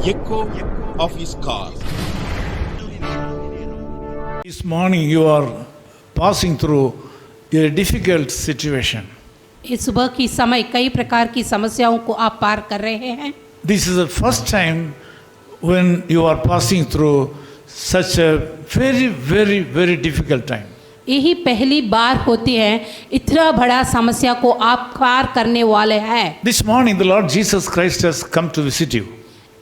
echo of his call. This morning you are passing through a difficult situation. इस सुबह की समय कई प्रकार की समस्याओं को आप पार कर रहे हैं। This is the first time when you are passing through such a very difficult time. यही पहली बार होती है इतना बड़ा समस्या को आप पार करने वाले हैं। This morning the Lord Jesus Christ has come to visit you.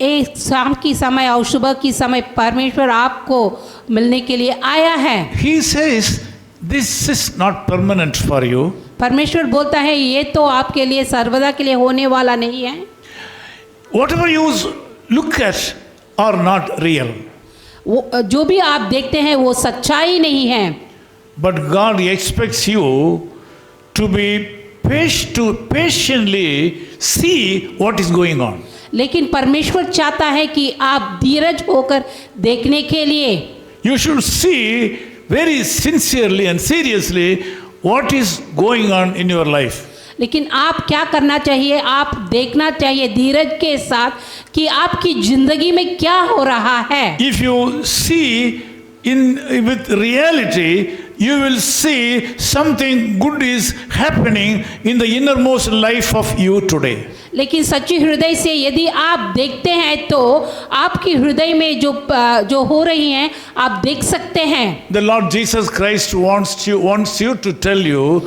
एक शाम की समय और सुबह की समय परमेश्वर आपको मिलने के लिए आया है। He says this is not permanent for you. परमेश्वर बोलता है ये तो आपके लिए सर्वदा के लिए होने वाला नहीं है। Whatever you look at are not real. वो जो भी आप देखते हैं वो सच्चाई नहीं है। But God expects you to be patiently see what is going on. लेकिन परमेश्वर चाहता है कि आप धीरज होकर देखने के लिए You should see very sincerely and seriously what is going on in your life. लेकिन आप क्या करना चाहिए, आप देखना चाहिए धीरज के साथ कि आपकी जिंदगी में क्या हो रहा है। If you see with reality, you will see something good is happening in the innermost life of you today. लेकिन सच्ची हृदय से यदि आप देखते हैं तो आपकी हृदय में जो हो रही हैं आप देख सकते हैं। The Lord Jesus Christ wants you to tell you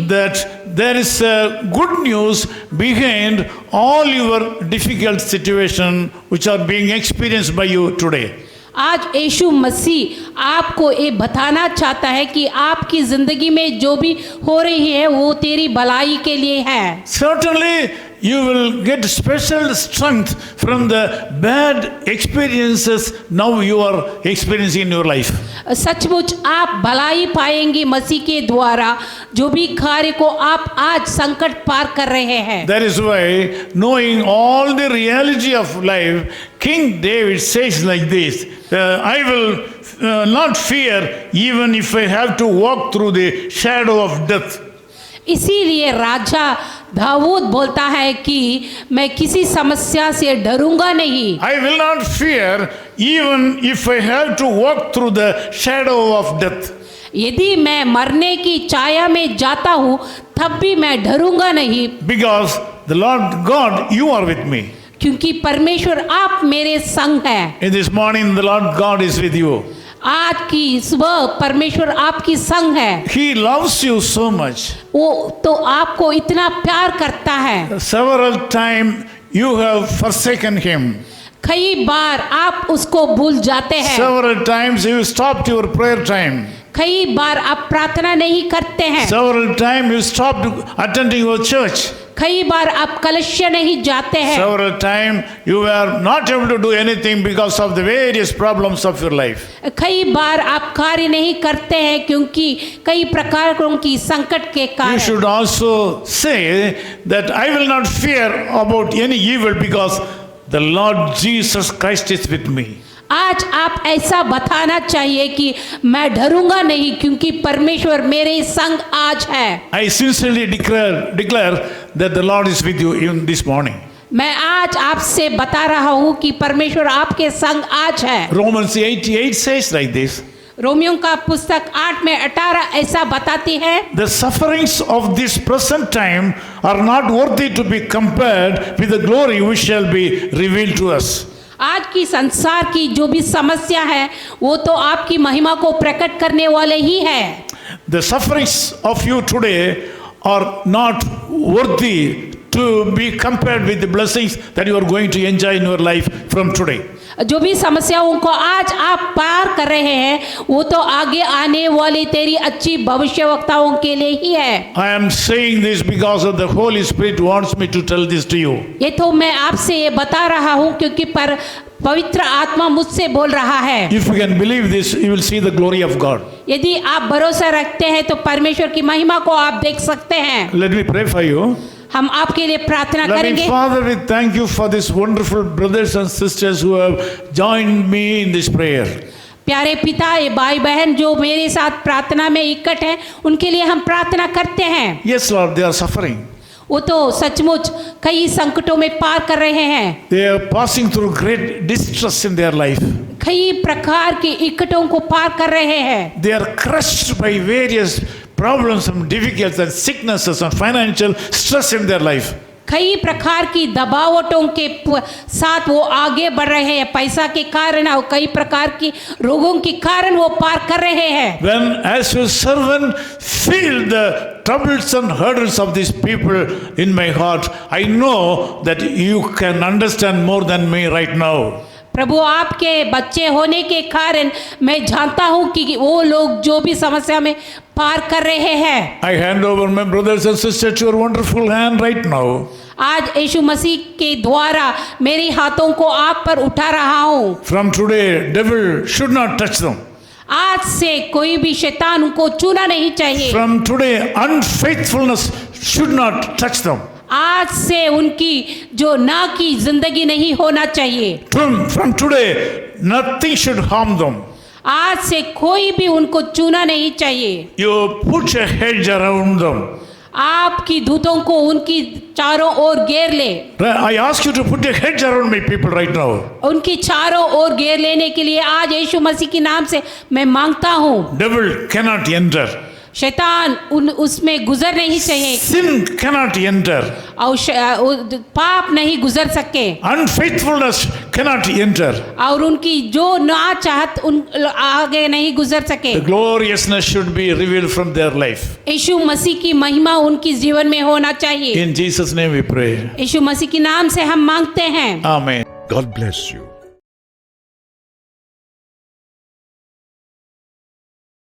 that there is a good news behind all your difficult situation which are being experienced by you today. आज यीशु मसीह आपको ये बताना चाहता है कि आपकी जिंदगी में जो भी हो रही है वो तेरी भलाई के लिए है। Certainly you will get special strength from the bad experiences now you are experiencing in your life. सचमुच आप भलाई पाएंगे मसीह के द्वारा जो भी कार्य को आप आज संकट पार कर रहे हैं। That is why knowing all the reality of life, King David says like this, I will not fear even if I have to walk through the shadow of death. इसीलिए राजा दाऊद बोलता है कि मैं किसी समस्या से डरूंगा नहीं। I will not fear even if I have to walk through the shadow of death. यदि मैं मरने की छाया में जाता हूँ तब भी मैं डरूंगा नहीं। Because the Lord God, you are with me. क्योंकि परमेश्वर आप मेरे संग हैं। In this morning the Lord God is with you. आज की सुबह परमेश्वर आपकी संग है। He loves you so much. वो तो आपको इतना प्यार करता है। Several times you have forsaken him. कई बार आप उसको भूल जाते हैं। Several times you stopped your prayer time. कई बार आप प्रार्थना नहीं करते हैं। Several times you stopped attending your church. कई बार आप कलश नहीं जाते हैं। Several times you were not able to do anything because of the various problems of your life. कई बार आप कार्य नहीं करते हैं क्योंकि कई प्रकारों की संकट के You कारण। should also say that I will not fear about any evil because the Lord Jesus Christ is with me. आज आप ऐसा बताना चाहिए कि मैं डरूंगा नहीं क्योंकि परमेश्वर मेरे संग आज है। I sincerely declare that the Lord is with you even this morning. मैं आज आपसे बता रहा हूँ कि परमेश्वर आपके संग आज है। Romans 8:8 says like this. रोमियों का पुस्तक 8 में 18 ऐसा बताती है। The sufferings of this present time are not worthy to be compared with the glory which shall be revealed to us. आज की संसार की जो भी समस्या है वो तो आपकी महिमा को प्रकट करने वाले ही है। The sufferings of you today are not worthy to be compared with the blessings that you are going to enjoy in your life from today. जो भी समस्याओं को आज आप पार कर रहे हैं वो तो आगे आने वाली तेरी अच्छी भविष्यवक्ताओं के लिए ही है। I am saying this because of the Holy Spirit wants me to tell this to you. ये तो मैं आपसे ये बता रहा हूँ क्योंकि पवित्र आत्मा मुझसे बोल रहा है। If you can believe this, you will see the glory of God. यदि आप भरोसा रखते हैं तो परमेश्वर की महिमा को आप देख सकते हैं। Let me pray for you. हम आपके लिए प्रार्थना Loving करेंगे। Father, we thank you for these wonderful brothers and sisters who have joined me in this prayer. प्यारे पिता, ये भाई बहन जो मेरे साथ प्रार्थना में इकट्ठ हैं उनके लिए हम प्रार्थना करते हैं। Yes, Lord, they are suffering. वो तो सचमुच कई संकटों में पार कर रहे हैं, They are passing through great distress in their life. कई प्रकार की इकटों को पार कर रहे हैं। They are crushed by various problems and difficulties and sicknesses and financial stress in their life. कई प्रकार की दबावटों के साथ वो आगे बढ़ रहे हैं, पैसा के कारण और कई प्रकार की रोगों के कारण वो पार कर रहे हैं। When as your servant feel the troubles and hurdles of these people in my heart, I know that you can understand more than me right now. प्रभु, आपके बच्चे होने के कारण मैं जानता हूँ कि वो लोग जो भी समस्या में पार कर रहे हैं। I hand over my brothers and sisters to your wonderful hand right now. आज यीशु मसीह के द्वारा मेरे हाथों को आप पर उठा रहा हूँ। From today, devil should not touch them. आज से कोई भी शैतान उनको छूना नहीं चाहिए। From today, unfaithfulness should not touch them. आज से उनकी जो ना की जिंदगी नहीं होना चाहिए। From today, nothing should harm them. आज से कोई भी उनको छूना नहीं चाहिए। You put a hedge around them. आपकी दूतों को उनकी चारों ओर घेर ले। I ask you to put a hedge around my people right now. उनकी चारों ओर घेर लेने के लिए आज यीशु मसीह के नाम से मैं मांगता हूँ। Devil cannot enter. शैतान उसमें गुजर नहीं चाहिए Sin cannot enter. और पाप नहीं गुजर सके Unfaithfulness cannot enter. और उनकी जो ना चाहत उन आगे नहीं गुजर सके। The gloriousness should be revealed from their life. यीशु मसीह की महिमा उनकी जीवन में होना चाहिए। In Jesus' name we pray. यीशु मसीह के नाम से हम मांगते हैं। Amen. God bless you.